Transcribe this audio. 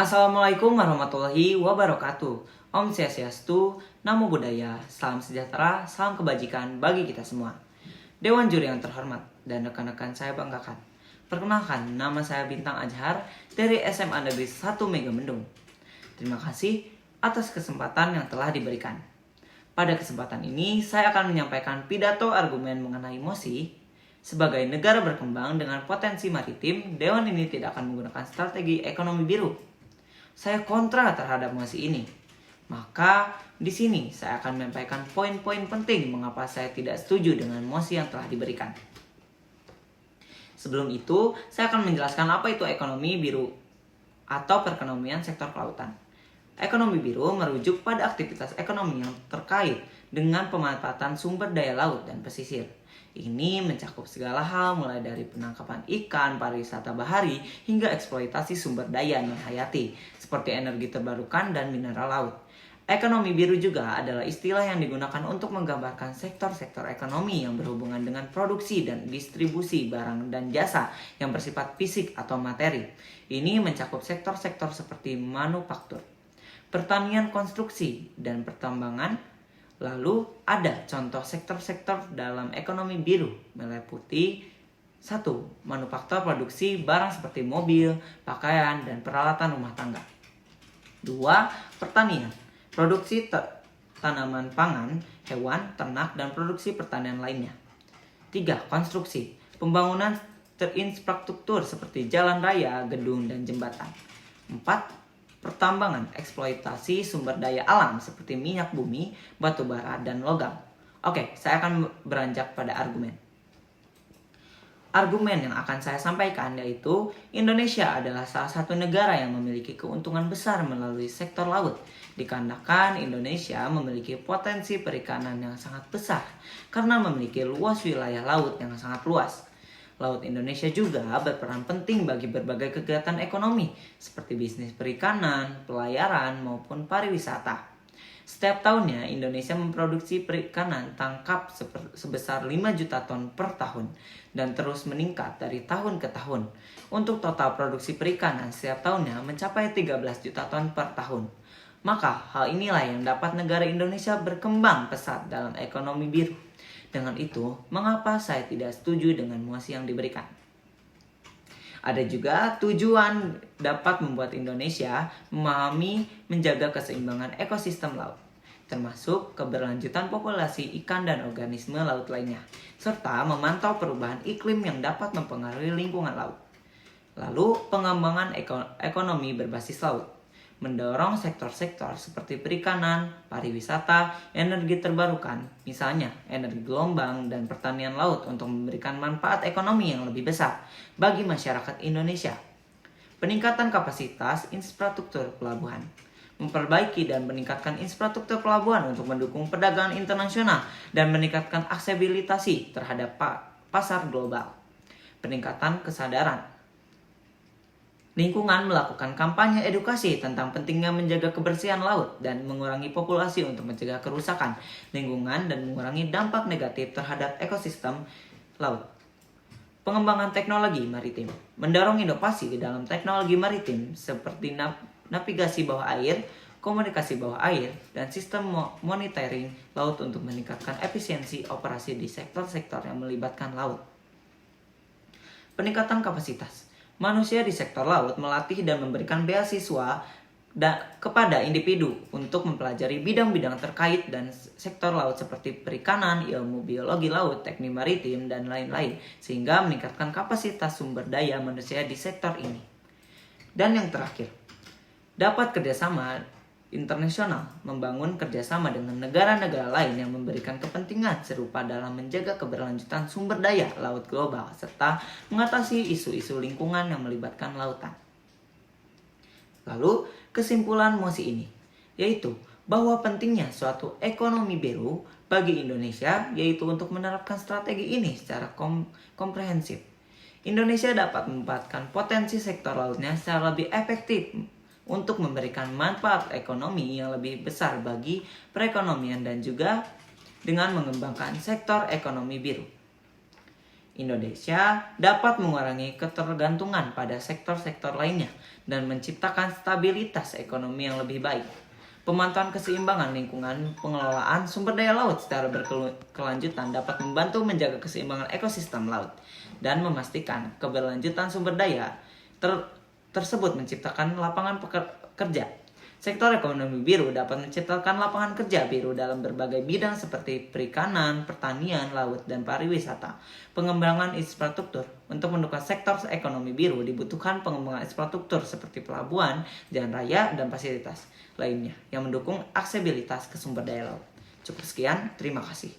Assalamualaikum warahmatullahi wabarakatuh. Om Swastiastu, Namo Buddhaya, salam sejahtera, salam kebajikan bagi kita semua. Dewan juri yang terhormat dan rekan-rekan saya banggakan. Perkenalkan, nama saya Bintang Ajhar dari SMA Negeri 1 Megamendung. Terima kasih atas kesempatan yang telah diberikan. Pada kesempatan ini, saya akan menyampaikan pidato argumen mengenai MOSI. Sebagai negara berkembang dengan potensi maritim, Dewan ini tidak akan menggunakan strategi ekonomi biru. Saya kontra terhadap MOSI ini. Maka di sini saya akan menyampaikan poin-poin penting mengapa saya tidak setuju dengan MOSI yang telah diberikan. Sebelum itu, saya akan menjelaskan apa itu ekonomi biru atau perekonomian sektor kelautan. Ekonomi biru merujuk pada aktivitas ekonomi yang terkait dengan pemanfaatan sumber daya laut dan pesisir. Ini mencakup segala hal mulai dari penangkapan ikan, pariwisata bahari, hingga eksploitasi sumber daya non-hayati seperti energi terbarukan dan mineral laut. Ekonomi biru juga adalah istilah yang digunakan untuk menggambarkan sektor-sektor ekonomi yang berhubungan dengan produksi dan distribusi barang dan jasa yang bersifat fisik atau materi. Ini mencakup sektor-sektor seperti manufaktur, pertanian, konstruksi, dan pertambangan. Lalu ada contoh sektor-sektor dalam ekonomi biru meliputi 1. Manufaktur produksi barang seperti mobil, pakaian, dan peralatan rumah tangga. 2. Pertanian, produksi tanaman pangan, hewan, ternak, dan produksi pertanian lainnya. 3. Konstruksi, pembangunan terinfrastruktur seperti jalan raya, gedung, dan jembatan. 4. Pertambangan, eksploitasi sumber daya alam seperti minyak bumi, batu bara, dan logam. Oke, saya akan beranjak pada argumen. Argumen yang akan saya sampaikan yaitu Indonesia adalah salah satu negara yang memiliki keuntungan besar melalui sektor laut. Dikarenakan Indonesia memiliki potensi perikanan yang sangat besar karena memiliki luas wilayah laut yang sangat luas. Laut Indonesia juga berperan penting bagi berbagai kegiatan ekonomi seperti bisnis perikanan, pelayaran, maupun pariwisata. Setiap tahunnya Indonesia memproduksi perikanan tangkap sebesar 5 juta ton per tahun dan terus meningkat dari tahun ke tahun. Untuk total produksi perikanan setiap tahunnya mencapai 13 juta ton per tahun. Maka hal inilah yang dapat negara Indonesia berkembang pesat dalam ekonomi biru. Dengan itu, mengapa saya tidak setuju dengan MOSI yang diberikan? Ada juga tujuan dapat membuat Indonesia memahami menjaga keseimbangan ekosistem laut, termasuk keberlanjutan populasi ikan dan organisme laut lainnya, serta memantau perubahan iklim yang dapat mempengaruhi lingkungan laut. Lalu, pengembangan ekonomi berbasis laut mendorong sektor-sektor seperti perikanan, pariwisata, energi terbarukan, misalnya energi gelombang dan pertanian laut untuk memberikan manfaat ekonomi yang lebih besar bagi masyarakat Indonesia. Peningkatan kapasitas infrastruktur pelabuhan, memperbaiki dan meningkatkan infrastruktur pelabuhan untuk mendukung perdagangan internasional dan meningkatkan aksesibilitas terhadap pasar global. Peningkatan kesadaran lingkungan melakukan kampanye edukasi tentang pentingnya menjaga kebersihan laut dan mengurangi populasi untuk mencegah kerusakan lingkungan dan mengurangi dampak negatif terhadap ekosistem laut. Pengembangan teknologi maritim mendorong inovasi dalam teknologi maritim seperti navigasi bawah air, komunikasi bawah air, dan sistem monitoring laut untuk meningkatkan efisiensi operasi di sektor-sektor yang melibatkan laut. Peningkatan kapasitas manusia di sektor laut melatih dan memberikan beasiswa kepada individu untuk mempelajari bidang-bidang terkait dan sektor laut seperti perikanan, ilmu biologi laut, teknik maritim, dan lain-lain, sehingga meningkatkan kapasitas sumber daya manusia di sektor ini. Dan yang terakhir, dapat kerjasama internasional membangun kerjasama dengan negara-negara lain yang memberikan kepentingan serupa dalam menjaga keberlanjutan sumber daya laut global serta mengatasi isu-isu lingkungan yang melibatkan lautan. Lalu kesimpulan MOSI ini yaitu bahwa pentingnya suatu ekonomi biru bagi Indonesia yaitu untuk menerapkan strategi ini secara komprehensif. Indonesia dapat memanfaatkan potensi sektor lautnya secara lebih efektif untuk memberikan manfaat ekonomi yang lebih besar bagi perekonomian dan juga dengan mengembangkan sektor ekonomi biru. Indonesia dapat mengurangi ketergantungan pada sektor-sektor lainnya dan menciptakan stabilitas ekonomi yang lebih baik. Pemantauan keseimbangan lingkungan pengelolaan sumber daya laut secara berkelanjutan dapat membantu menjaga keseimbangan ekosistem laut dan memastikan keberlanjutan sumber daya tersebut menciptakan lapangan kerja. Sektor ekonomi biru dapat menciptakan lapangan kerja biru dalam berbagai bidang seperti perikanan, pertanian, laut, dan pariwisata. Pengembangan infrastruktur. Untuk mendukung sektor ekonomi biru dibutuhkan pengembangan infrastruktur seperti pelabuhan, jalan raya, dan fasilitas lainnya yang mendukung aksesibilitas ke sumber daya laut. Cukup sekian, terima kasih.